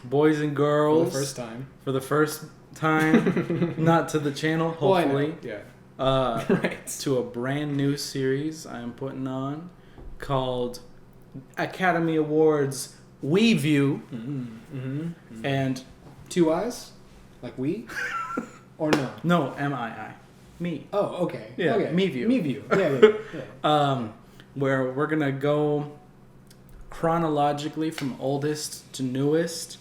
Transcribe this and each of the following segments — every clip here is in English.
boys and girls. For the first time. Not to the channel, hopefully. Well, I know. Yeah. Right. To a brand new series I'm putting on called Academy Awards WeView. And 2 eyes? Like we? Or no? No, MII. Me. Oh, okay. Yeah, okay. MeView. MeView. Yeah. Where we're going to go chronologically from oldest to newest.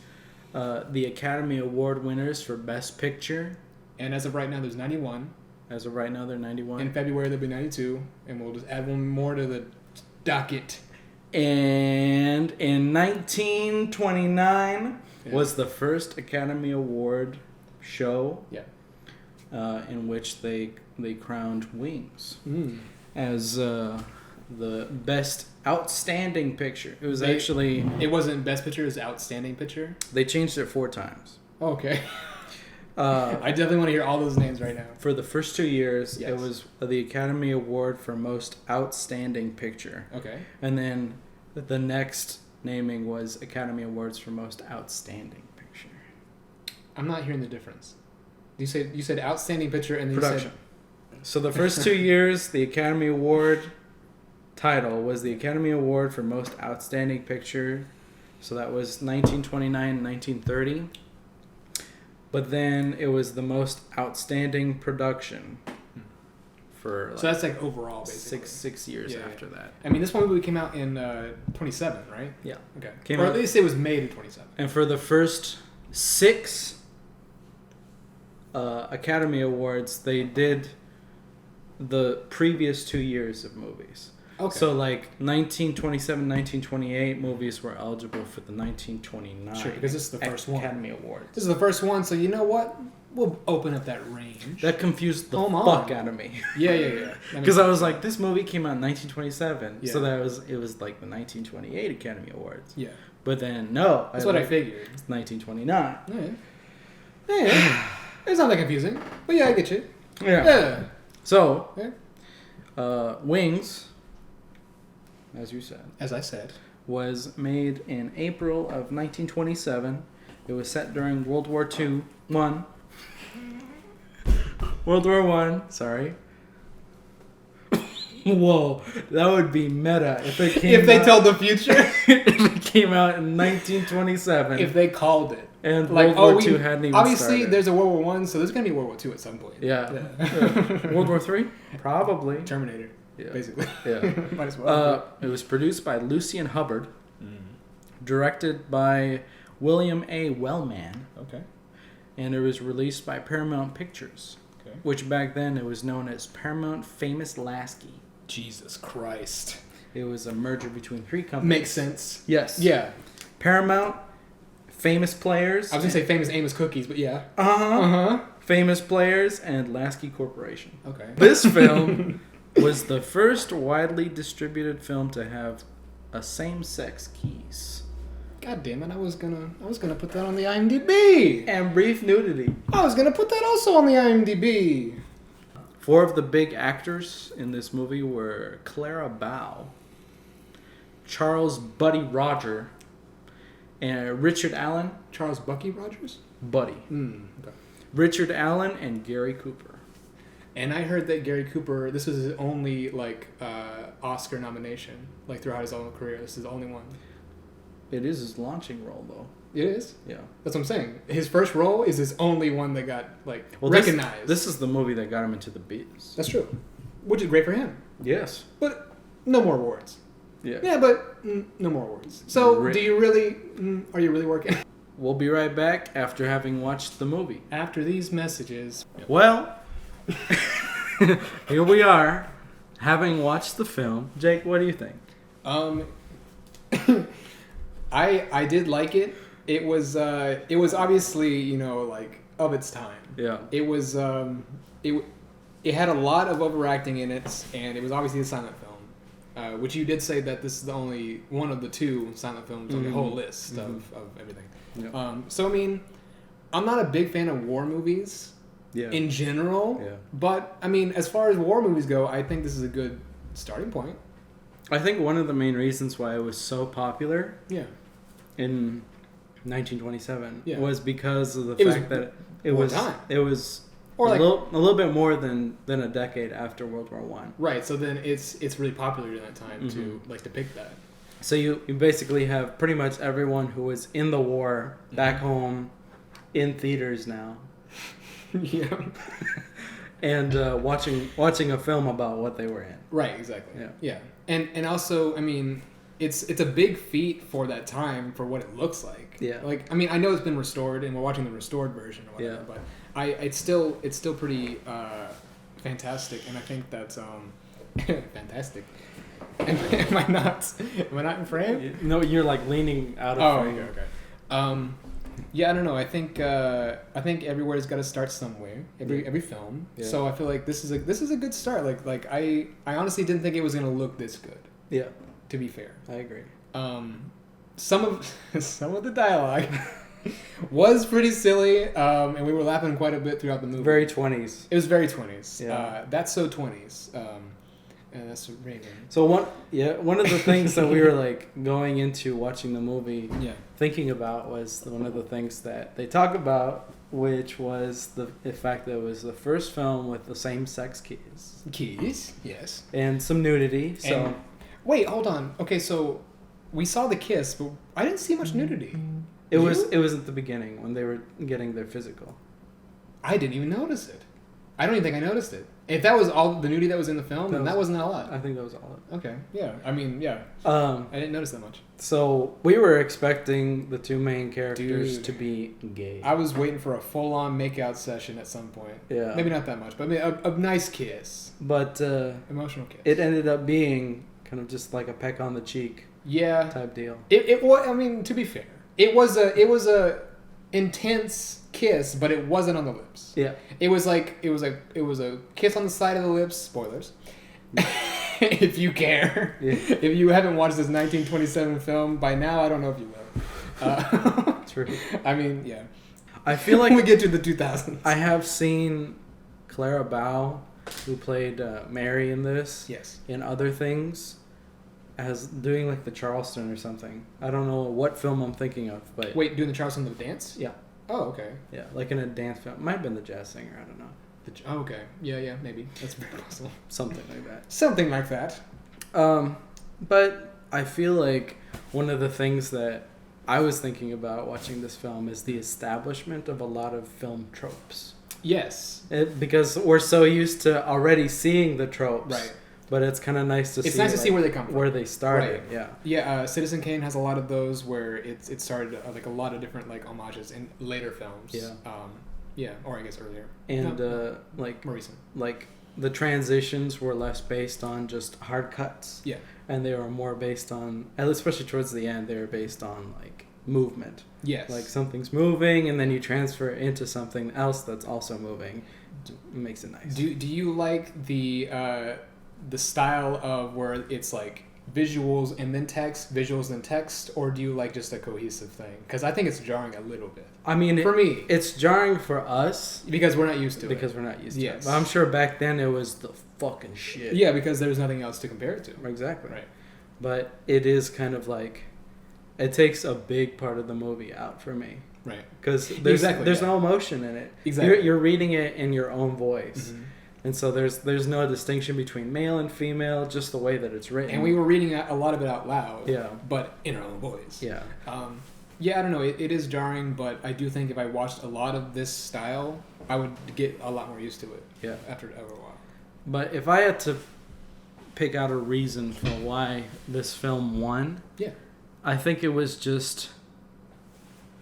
The Academy Award winners for Best Picture. And as of right now, there's 91. As of right now, they're 91. In February, there'll be 92. And we'll just add one more to the docket. And in 1929 was the first Academy Award show in which they crowned Wings as the best outstanding picture. It was It wasn't Best Picture, it was Outstanding Picture? They changed it 4 times. Okay. I definitely want to hear all those names right now. For the first 2 years, it was the Academy Award for Most Outstanding Picture. Okay. And then the next naming was Academy Awards for Most Outstanding Picture. I'm not hearing the difference. You said Outstanding Picture and then Production. You said... So the first 2 years, the Academy Award title was the Academy Award for Most Outstanding Picture. So that was 1929 and 1930. But then it was the Most Outstanding Production for so that's like overall, basically. six years after that. I mean, this one movie came out in 27, right? Yeah. Okay. Or at least it was made in 27. And for the first 6 Academy Awards, they did the previous 2 years of movies. Okay. So, like, 1927, 1928 movies were eligible for the 1929 sure, because this is the first Academy Awards. This is the first one, so you know what? We'll open up that range. That confused the fuck out of me. Yeah. Because I was like, this movie came out in 1927, yeah. so it was like the 1928 Academy Awards. Yeah. But then, no. That's what I figured. It's 1929. Yeah. It's not that confusing. But yeah, I get you. Yeah. So, Wings... as you said. As I said. Was made in April of 1927. It was set during World War I. World War I, sorry. Whoa, that would be meta if it came if they told the future. If it came out in 1927. If they called it. And like, World War II hadn't even obviously, started. There's a World War I, so there's going to be World War II at some point. Yeah. World War III? Probably. Terminator. Yeah. Basically. Yeah. Might as well. It was produced by Lucien Hubbard. Directed by William A. Wellman. Okay. And it was released by Paramount Pictures. Okay. Which back then it was known as Paramount Famous Lasky. Jesus Christ. It was a merger between 3 companies. Makes sense. Yes. Yeah. Paramount, Famous Players. I was going to say Famous Amos Cookies, but yeah. Famous Players and Lasky Corporation. Okay. This film was the first widely distributed film to have a same-sex kiss. God damn it! I was gonna put that on the IMDb. And brief nudity. I was gonna put that also on the IMDb. 4 of the big actors in this movie were Clara Bow, Charles Buddy Roger, and Richard Allen. Charles Bucky Rogers? Buddy. Okay. Richard Allen and Gary Cooper. And I heard that Gary Cooper, this was his only Oscar nomination, throughout his whole career. This is the only one. It is his launching role, though. It is? Yeah. That's what I'm saying. His first role is his only one that got, recognized. This is the movie that got him into the biz. That's true. Which is great for him. Yes. But no more awards. Yeah. Yeah, but no more awards. So, are you really working? We'll be right back after having watched the movie. After these messages. Well, here we are, having watched the film. Jake, what do you think? I did like it. It was obviously, of its time. Yeah. It was it had a lot of overacting in it, and it was obviously a silent film. Which you did say that this is the only one of the 2 silent films on the whole list of everything. Yeah. So I mean, I'm not a big fan of war movies in general. Yeah. But I mean, as far as war movies go, I think this is a good starting point. I think one of the main reasons why it was so popular in 1927 Yeah. was because of the It was fact that it more was time. it was Or like- a little bit more than a decade after World War One. Right. So then it's really popular during that time to Mhm. like depict that. So you basically have pretty much everyone who was in the war back Mm-hmm. home in theaters now, Yeah. and watching a film about what they were in. Right. Exactly. Yeah. Yeah. And also, I mean, it's a big feat for that time for what it looks like. Yeah. Like, I mean, I know it's been restored, and we're watching the restored version or whatever, Yeah. but it's still pretty fantastic, and I think that's fantastic. Am I not? Am I not in frame? No, you're like leaning out of Oh, frame. okay. Yeah, I don't know. I think everywhere's got to start somewhere. Every film. Yeah. So I feel like this is a good start. Like I honestly didn't think it was gonna look this good. Yeah, To be fair, I agree. some of the dialogue was pretty silly, and we were laughing quite a bit throughout the movie. Very 20s. It was very 20s. Yeah. That's so 20s. And that's Raven. So one of the things that we were like going into watching the movie Yeah. thinking about was one of the things that they talk about, which was the fact that it was the first film with the same-sex kiss Keys. Yes. and some nudity. So And- Wait, hold on. Okay, so we saw the kiss, but I didn't see much nudity. it was You? at the beginning when they were getting their physical. I didn't even notice it. I don't even think I noticed it. If that was all the nudity that was in the film, then that wasn't a lot. I think that was all. Okay, yeah. I mean, yeah. I I didn't notice that much. So we were expecting the two main characters Dude. to be gay. I was waiting for a full-on makeout session at some point. Yeah. Maybe not that much, but I mean, a nice kiss. But Emotional kiss. it ended up being kind of just like a peck on the cheek Yeah. type deal. It was, I mean, to be fair, it was a intense kiss, but it wasn't on the lips. Yeah. It was a kiss on the side of the lips. Spoilers. If you care. Yeah. If you haven't watched this 1927 film by now, I don't know if you will. True. I mean, yeah. I feel When we like get to the 2000s. I have seen Clara Bow, who played Mary in this, Yes. in other things, as doing like the Charleston or something. I don't know what film I'm thinking of, but Wait, doing the Charleston the dance? yeah, Oh, okay. yeah, like in a dance film. Might have been The Jazz Singer. I don't know. Oh, okay. Yeah, maybe. That's very possible. Something like that. Something like that. But I feel like one of the things that I was thinking about watching this film is the establishment of a lot of film tropes. Yes. Because we're so used to already seeing the tropes. Right. But it's kind of nice to see. It's nice to see where they come from. Where they started. Right. Yeah. Yeah, Citizen Kane has a lot of those where it started like a lot of different like homages in later films. Yeah. Yeah, or I guess earlier. And No, like more recent. like the transitions were less based on just hard cuts. Yeah. And they were more based on, especially towards the end, they were based on like movement. Yes. Like something's moving, and then you transfer it into something else that's also moving. It makes it nice. Do you like the style of where it's like visuals and then text, or do you like just a cohesive thing? Because I think it's jarring a little bit. I mean, For me. it's jarring for us Because we're not used to because it. we're not used to Yes. it. But I'm sure back then it was the fucking shit. Yeah, because there's nothing else to compare it to. Exactly. Right. But it is kind of like, it takes a big part of the movie out for me. Right. Because there's Exactly, yeah. no emotion in it. Exactly. You're reading it in your own voice. Mhm. And so there's no distinction between male and female, just the way that it's written. And we were reading a lot of it out loud. Yeah. But in our own voice. Yeah. Yeah, I don't know. It is jarring, but I do think if I watched a lot of this style, I would get a lot more used to it. Yeah. After a while. But if I had to pick out a reason for why this film won, Yeah. I think it was just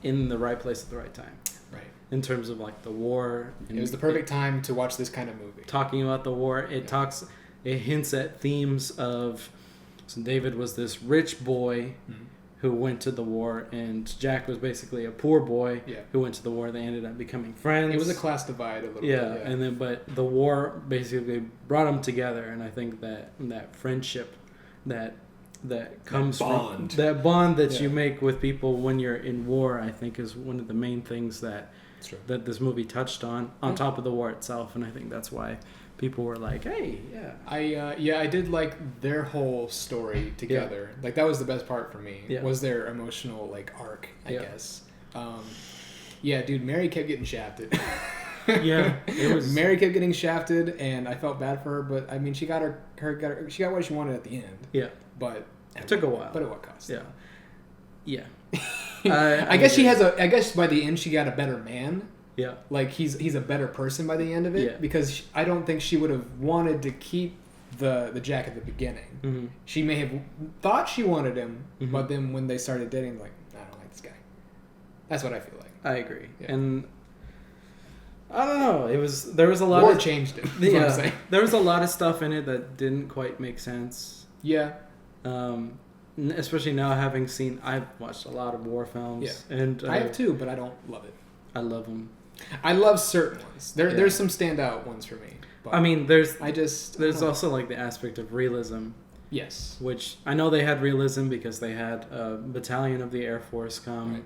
in the right place at the right time. Right. In terms of like the war. It was the perfect time to watch this kind of movie. Talking about the war, it hints at themes of. So David was this rich boy Mhm. who went to the war, and Jack was basically a poor boy Yeah. who went to the war. They ended up becoming friends. It was a class divide a little Yeah, bit. and then but the war basically brought them together, and I think that friendship that comes bond. from that bond that Yeah. you make with people when you're in war, I think is one of the main things that That's true. that this movie touched on Yeah. top of the war itself, and I think that's why people were like, hey, yeah. I did like their whole story together. Like that was the best part for me. Yeah. Was their emotional like arc, I Yeah. guess. Yeah, dude, Mary kept getting shafted. Yeah, it was. Mary kept getting shafted, and I felt bad for her. But I mean, she got she got what she wanted at the end. Yeah, but it took a while. But at what cost? Yeah, yeah. I guess she has I guess by the end she got a better man. Yeah, like he's a better person by the end of it. Yeah. Because I don't think she would have wanted to keep the Jack at the beginning. Mm-hmm. She may have thought she wanted him, Mm-hmm. but then when they started dating, like, I don't like this guy. That's what I feel like. I agree, Yeah. and I don't know. There was a lot War of changed it. That's what I'm saying. There was a lot of stuff in it that didn't quite make sense. Yeah. Especially now I've watched a lot of war films. Yeah. And I have too, but I don't love it. I love them. I love certain ones. There's some standout ones for me. But I mean, there's I also like the aspect of realism, yes, which I know they had realism because they had a battalion of the Air Force come, right.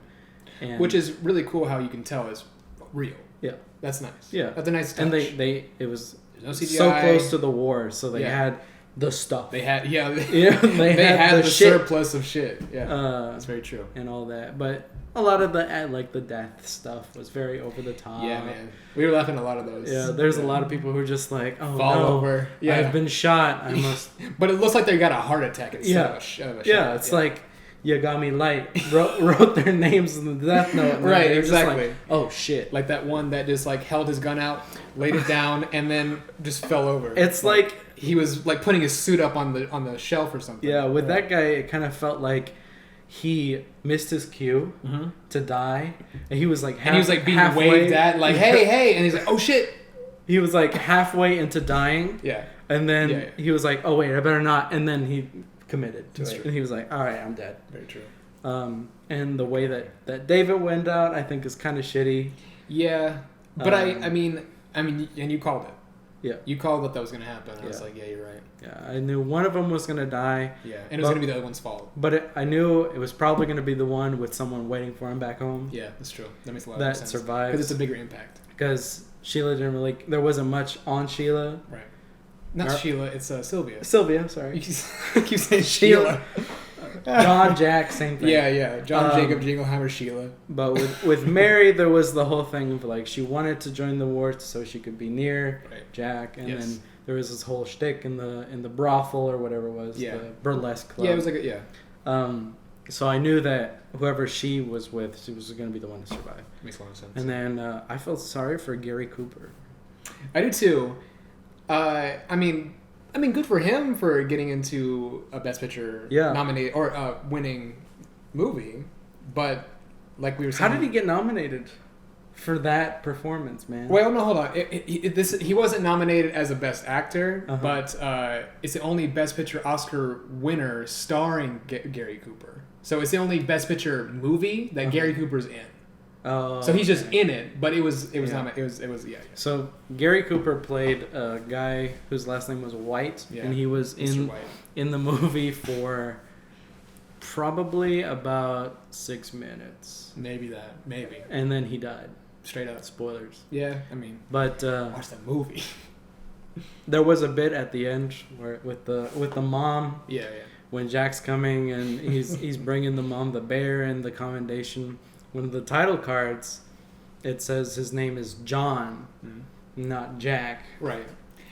and Which is really cool how you can tell it's real. yeah, That's nice. yeah, That's a nice touch. and it was There's no CGI. so close to the war, so they Yeah. had the stuff. They had yeah, they had the shit. surplus of shit. Yeah, that's very true. and all that, but a lot of the death stuff was very over the top. Yeah, man, we were laughing at a lot of those. Yeah, there's a lot of people who are just like, oh fall no, over. Yeah, I've been shot. I must. But it looks like they got a heart attack instead of a shot. Yeah, it's like Yagami Light wrote their names in the death note. And Right, they're just exactly. Like, oh shit! Like that one that just like held his gun out, laid it down, and then just fell over. It's like he was like putting his suit up on the shelf or something. yeah, with that guy, it kind of felt like he missed his cue to die, and he was like and he was like being waved at, like hey, and he's like, oh shit. He was like halfway into dying. Yeah. And then he was like, oh wait, I better not. And then he committed to That's it, true. and he was like, all right, I'm dead. Very true. And the way that David went out, I think, is kind of shitty. Yeah, but I mean, and you called it. Yeah. You called that was gonna happen. I was like, yeah, you're right. Yeah, I knew one of them was gonna die. Yeah, and it was gonna be the other one's fault. But I knew it was probably gonna be the one with someone waiting for him back home. Yeah, that's true. That makes a lot that of sense. survives because it's a bigger impact. Because Sheila didn't really. There wasn't much on Sheila. Right. Not Sheila. It's Sylvia. Sylvia, sorry. You keep saying Sheila. John, Jack, same thing. Yeah. John, Jacob, Jingleheimer, Sheila. But with Mary, there was the whole thing of like she wanted to join the war so she could be near Jack, and then there was this whole shtick in the brothel or whatever it was, the burlesque club. Yeah, it was like So I knew that whoever she was with, she was going to be the one to survive. Makes a lot of sense. And then I felt sorry for Gary Cooper. I do too. I mean, good for him for getting into a Best Picture nominated or winning movie. But like we were saying, how did he get nominated for that performance, man? Well, no, hold on. He wasn't nominated as a Best Actor, but it's the only Best Picture Oscar winner starring Gary Cooper. So it's the only Best Picture movie that Gary Cooper's in. Oh, so he's just in it, but it was So Gary Cooper played a guy whose last name was White, and he was in the movie for probably about 6 minutes. Maybe. And then he died. Straight up. Spoilers. Yeah, I mean. But watch the movie. There was a bit at the end where with the mom. Yeah. When Jack's coming and he's bringing the mom the bear and the commendation. One of the title cards, it says his name is John, not Jack. Right.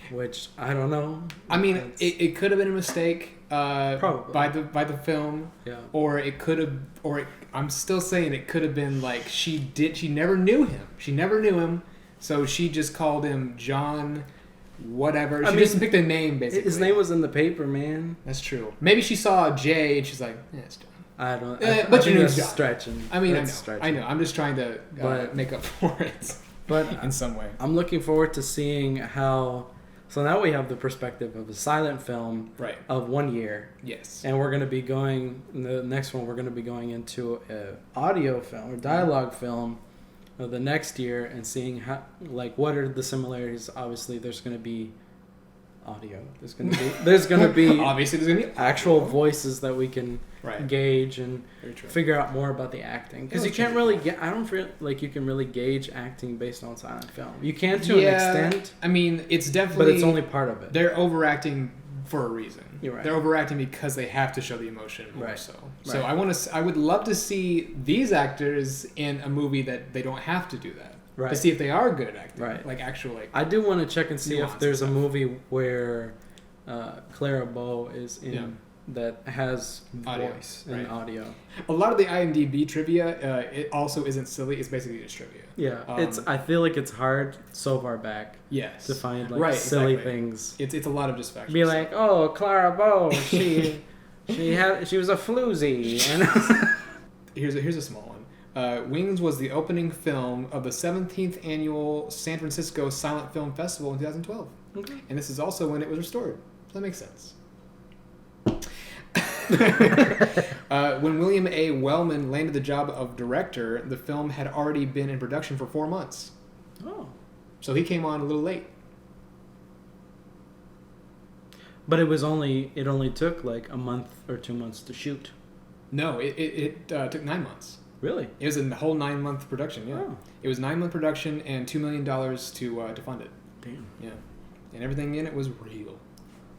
Which I don't know. I mean, it could have been a mistake probably by the film. Yeah. Or it could have, I'm still saying it could have been like she never knew him. She never knew him, so she just called him John. Whatever. She just picked a name basically. His name was in the paper, man. That's true. Maybe she saw Jay and she's like, yeah, it's John. I don't. But you knew that's stretching. I mean, I know. I'm just trying to make up for it. But in some way, I'm looking forward to seeing how. So now we have the perspective of a silent film of 1 year. Yes. And we're going to be going. The next one, we're going to be going into an audio film or dialogue film of the next year and seeing how, like, what are the similarities. Obviously, there's going to be audio. There's going to be obviously there's going to be actual voices that we can gauge and figure out more about the acting, because you can't really I don't feel like you can really gauge acting based on silent film. You can to an extent. I mean, it's definitely, but it's only part of it. They're overacting for a reason. You're right. They're overacting because they have to show the emotion more Right. so. Right. So I would love to see these actors in a movie that they don't have to do that. Right. To see if they are good at acting. Right. Like actual like. I do want to check and see nuance if there's a and stuff. movie where Clara Bow is in Yeah. that has Audio, voice and right. audio. A lot of the IMDb trivia, it also isn't silly. It's basically just trivia. Yeah, I feel like it's hard so far back Yes. to find like Right, silly exactly. things. It's a lot of just factual Be stuff. like, oh, Clara Bow, she was a floozy, and Here's a small one. Wings was the opening film of the 17th annual San Francisco Silent Film Festival in 2012, okay. and this is also when it was restored. So that makes sense. When William A. Wellman landed the job of director, the film had already been in production for 4 months. Oh, So he came on a little late. but it only took like a month or 2 months to shoot. No, it took 9 months. Really? It was a whole 9-month production. Yeah, Oh. it was 9-month production and $2 million to fund it. Damn. Yeah, and everything in it was real.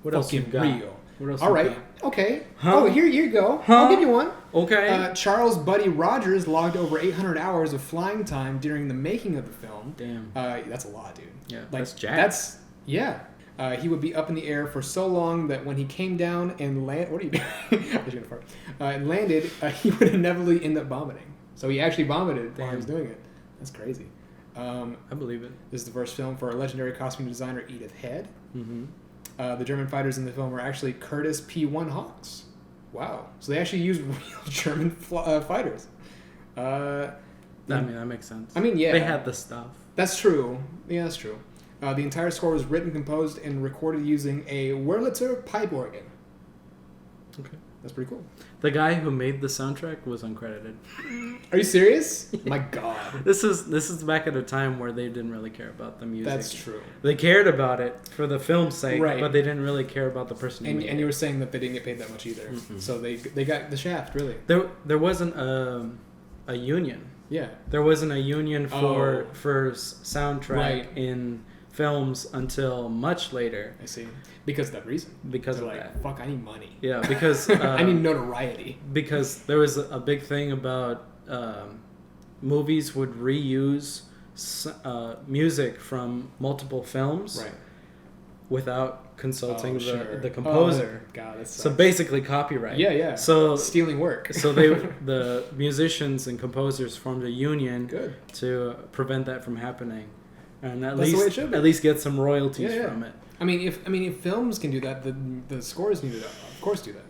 What else you Fucking got? real. What else? All you right. got? Okay. Huh? Oh, here you go. Huh? I'll give you one. Okay. Charles Buddy Rogers logged over 800 hours of flying time during the making of the film. Damn. That's a lot, dude. Yeah, Like, that's jacked. That's yeah. He would be up in the air for so long that when he came down and what are you doing? I was gonna fart. And landed, he would inevitably end up vomiting. So he actually vomited while he was Damn. doing it. That's crazy. I believe it. This is the first film for legendary costume designer Edith Head. Mm-hmm. The German fighters in the film were actually Curtiss P-1 Hawks. Wow. So they actually used real German fighters. I mean, that makes sense. I mean, yeah. They had the stuff. That's true. Yeah, that's true. The entire score was written, composed, and recorded using a Wurlitzer pipe organ. Okay. That's pretty cool. The guy who made the soundtrack was uncredited. Are you serious? My God. This is back at a time where they didn't really care about the music. That's true. They cared about it for the film's sake, Right. but they didn't really care about the person who made And it. you were saying that they didn't get paid that much either. Mm-mm. So they got the shaft, really. There wasn't a union. Yeah. There wasn't a union for Oh. soundtrack Right. in films until much later I see. Because of that reason. because They're of like, that. fuck, I need money. Yeah, because I need notoriety. because there was a big thing about movies would reuse music from multiple films Right. without consulting Oh, sure. the composer. Oh, God, that's So basically copyright. yeah, yeah. So stealing work. so the musicians and composers formed a union Good. to prevent that from happening, and That's the way it should be. at least get some royalties Yeah, yeah. from it. I mean, if films can do that, the scores need to, of course, do that.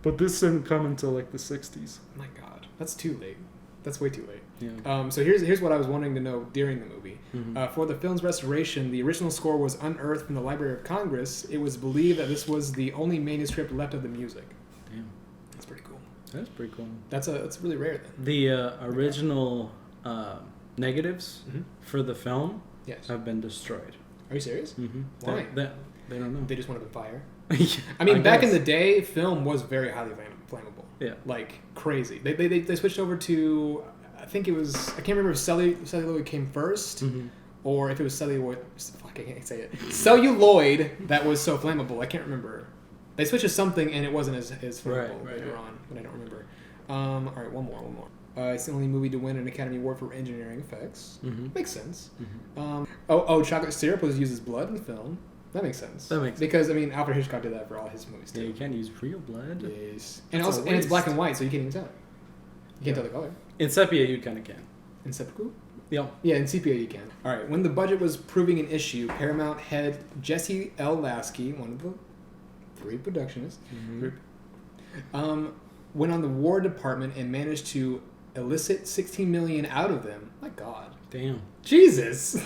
But this didn't come until like the 60s. My God, that's too late. That's way too late. Yeah. So here's what I was wanting to know during the movie. Mhm. For the film's restoration, the original score was unearthed from the Library of Congress. It was believed that this was the only manuscript left of the music. Damn. That's pretty cool. That's pretty cool. That's really rare then. The original negatives Mhm. for the film Yes. have been destroyed. Are you serious? Mm-hmm. Why? They don't know. They just went up in fire. Yeah, I mean, back in guess. the day, film was very highly flammable. Yeah. Like crazy. They switched over to, I think it was, I can't remember if celluloid came first Mhm. or if it was celluloid. Fuck, I can't say it. Celluloid that was so flammable. I can't remember. They switched to something and it wasn't as flammable Right, later right. on, but I don't remember. All right, one more. It's the only movie to win an Academy Award for engineering effects. Mhm. Makes sense. Mhm. Chocolate syrup was used as blood in the film. That makes sense. That makes because I mean, Alfred Hitchcock did that for all his movies Yeah, too. you can't use real blood. Yes. And That's also, a and it's black waste. and white, so you can't even tell it. You can't Yeah. tell the color. In sepia, you kind of can. In seppuku? Yeah. Yeah, in sepia you can. All right. When the budget was proving an issue, Paramount head Jesse L. Lasky, one of the 3 productionists, went on the War Department and managed to elicit $16 million out of them. My God. Damn. Jesus.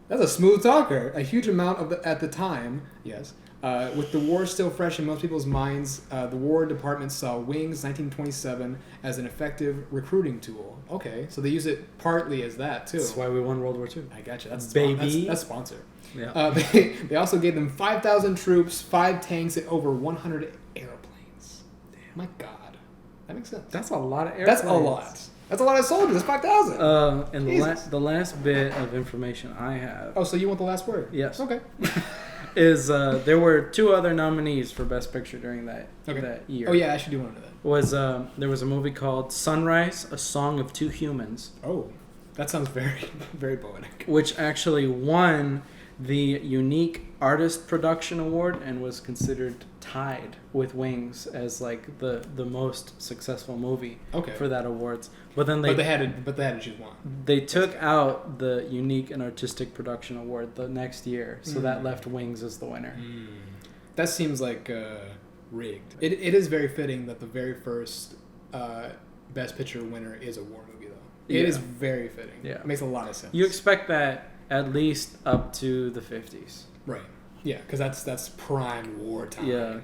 That's a smooth talker. A huge amount of at the time, yes. With the war still fresh in most people's minds, the War Department saw Wings 1927 as an effective recruiting tool. Okay, so they use it partly as that too. That's why we won World War II. I gotcha. That's Baby. That's sponsor. Yeah. They also gave them 5,000 troops, 5 tanks, and over 100 airplanes. Damn. My God, that makes sense. That's a lot of airplanes. That's a lot. That's a lot of soldiers. That's 5,000. And Jesus. the last bit of information I have. Oh, so you want the last word? Yes. Okay. is there were 2 other nominees for Best Picture during that year. Oh yeah, I should do one of that. There was a movie called Sunrise: A Song of Two Humans. Oh, that sounds very, very poetic. Which actually won the Unique Artist Production Award and was considered tied with Wings as like the most successful movie for that awards. But then they had to choose one. They took out the Unique and Artistic Production Award the next year, so that left Wings as the winner. That seems like rigged. It is very fitting that the very first Best Picture winner is a war movie, though. It is very fitting. Yeah, it makes a lot of sense. You expect that at least up to the 50s. Right. Yeah, because that's prime wartime. Yeah.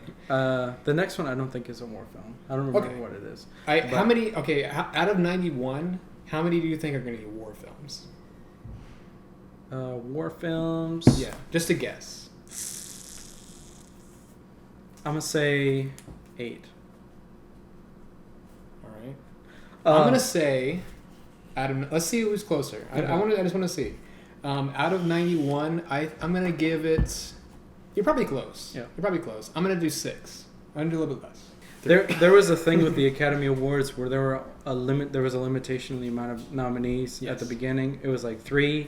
The next one I don't think is a war film. I don't remember what it is. How many? Okay, out of 91, how many do you think are going to be war films? War films. Yeah, just a guess. I'm gonna say 8. All right. I'm gonna say, let's see who's closer. I just want to see. Out of 91, I'm gonna give it. You're probably close. Yeah. You're probably close. I'm gonna do 6. I'm gonna do a little bit less. There was a thing with the Academy Awards where there was a limitation in the amount of nominees at the beginning. It was like 3,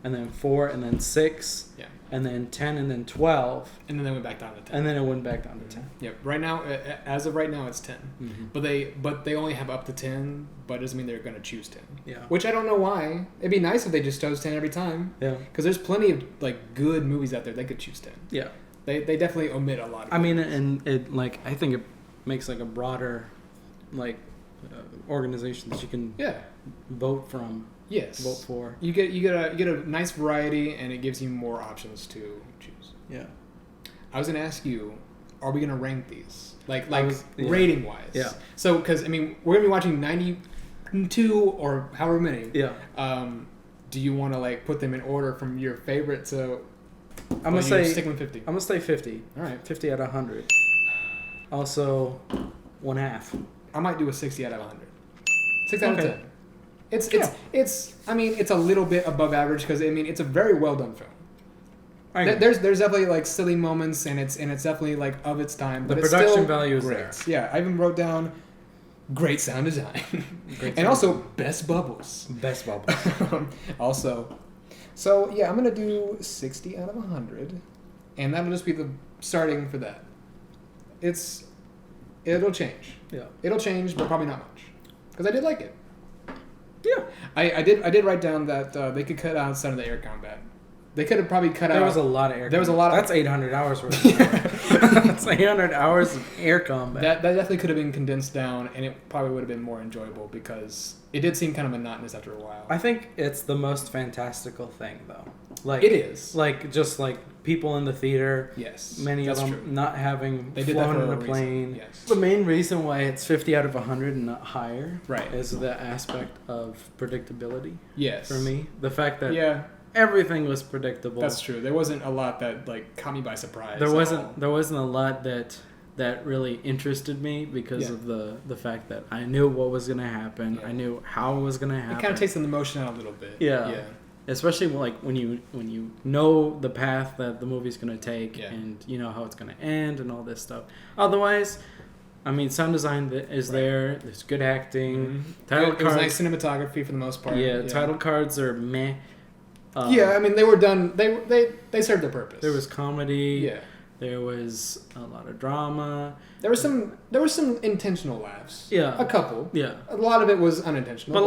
and then 4, and then 6, and then 10, and then 12, and then they went back down to 10. And then it went back down to 10. Yeah. Right now, as of right now, it's 10. But they only have up to 10, but it doesn't mean they're gonna choose 10. Yeah. Which I don't know why. It'd be nice if they just chose 10 every time. Yeah. Because there's plenty of like good movies out there they could choose 10. Yeah. They definitely omit a lot of I mean, and it like I think it makes like a broader like organization that you can vote from. Yes. Vote for. You get a nice variety, and it gives you more options to choose. Yeah. I was gonna ask you, are we gonna rank these rating wise? Yeah. So because I mean we're gonna be watching 92 or however many. Yeah. Do you want to like put them in order from your favorite to? I'm gonna say stick with 50. I'm gonna say 50. All right. 50 out of 100. Also, 1/2. I might do a 60 out of 100. 6 out of 10. It's I mean it's a little bit above average because I mean it's a very well done film. There's definitely like silly moments and it's definitely like of its time. But the production still value is great. there. Yeah, I even wrote down great sound design and also best bubbles. Best bubbles. Also, so yeah, I'm gonna do 60 out of 100, and that'll just be the starting for that. It'll change. Yeah. It'll change, but probably not much because I did like it. Yeah, I did write down that they could cut out some of the air combat. They could have probably cut out. There was a lot of air. There was a lot of. That's 800 hours worth. That's 800 hours of air combat. That definitely could have been condensed down, and it probably would have been more enjoyable because it did seem kind of monotonous after a while. I think it's the most fantastical thing, though. Like it is. Like just like people in the theater. Yes. Many of them true. not having they did flown in a reason. plane. Yes. The main reason why it's 50 out of 100 and not higher, right, is the aspect of predictability. Yes. For me, the fact that everything was predictable. That's true. There wasn't a lot that like caught me by surprise. There wasn't a lot that really interested me because of the fact that I knew what was going to happen. I knew how it was going to happen. It kind of takes the emotion out a little bit. Yeah. Especially like when you know the path that the movie's going to take and you know how it's going to end and all this stuff. Otherwise, I mean, sound design is there. There's good acting. Title cards. It was nice cinematography for the most part. Yeah, title cards are meh. I mean, they were done. They served their purpose. There was comedy. Yeah. There was a lot of drama. There was some intentional laughs. Yeah. A couple. Yeah. A lot of it was unintentional. But a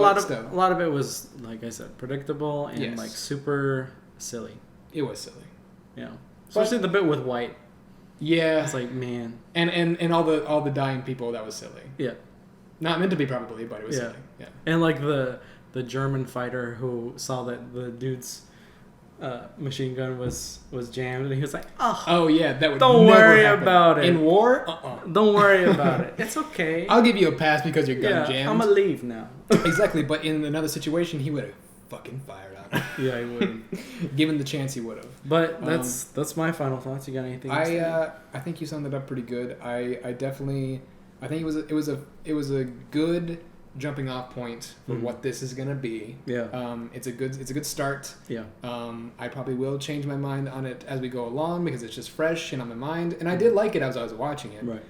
lot of it was, like I said, predictable and like super silly. It was silly. Yeah. Especially the bit with White. Yeah. It's like, man. And all the dying people, that was silly. Yeah. Not meant to be probably, but it was silly. Yeah. And like the German fighter who saw that the dude's machine gun was jammed, and he was like, "Oh yeah, that would don't never worry happen. about it in war. Don't worry about it. It's okay. I'll give you a pass because your gun jammed. I'm gonna leave now." Exactly, but in another situation, he would have fucking fired on. Yeah, he would. Given the chance, he would have. But that's my final thoughts. You got anything? I think you summed it up pretty good. I definitely. I think it was a good jumping off point for what this is gonna be. Yeah. It's a good start. Yeah. I probably will change my mind on it as we go along because it's just fresh and on my mind. And I did like it as I was watching it. Right.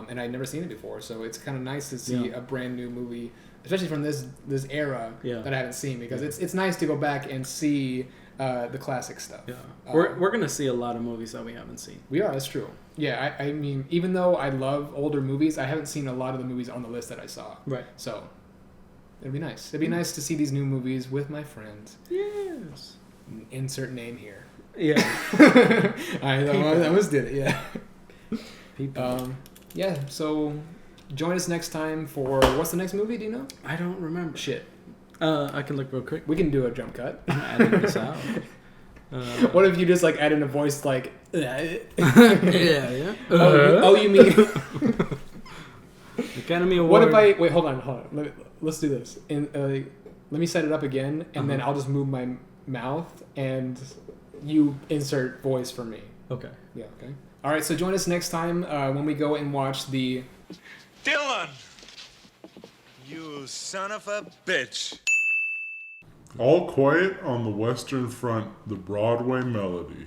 And I'd never seen it before, so it's kind of nice to see a brand new movie, especially from this era that I haven't seen, because it's nice to go back and see the classic stuff. Yeah. We're gonna see a lot of movies that we haven't seen. We are. That's true. Yeah. I mean, even though I love older movies, I haven't seen a lot of the movies on the list that I saw. Right. So it'd be nice. It'd be nice to see these new movies with my friends. Yes. Insert name here. Yeah. I almost did it. Yeah. People. Yeah. So join us next time for what's the next movie? Do you know? I don't remember. Shit. I can look real quick. We can do a jump cut. Edit this out. What if you just like add in a voice like? Yeah. Oh, you mean? Academy Award. What if I wait? Hold on. Let's do this. And let me set it up again, and then I'll just move my mouth, and you insert voice for me. Okay. Yeah. Okay. All right. So join us next time when we go and watch the. Dylan! You son of a bitch. All Quiet on the Western Front, the Broadway Melody.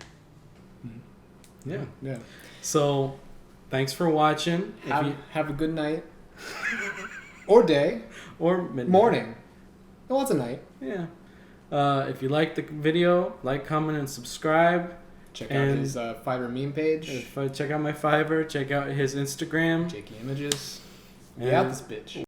Yeah. Yeah. So, thanks for watching. Have a good night. Or day. Or midnight. Morning. No, it's a night. Yeah. If you like the video, like, comment, and subscribe. Check out his Fiverr meme page. Check out my Fiverr. Check out his Instagram. Jakey Images. And Get out this bitch.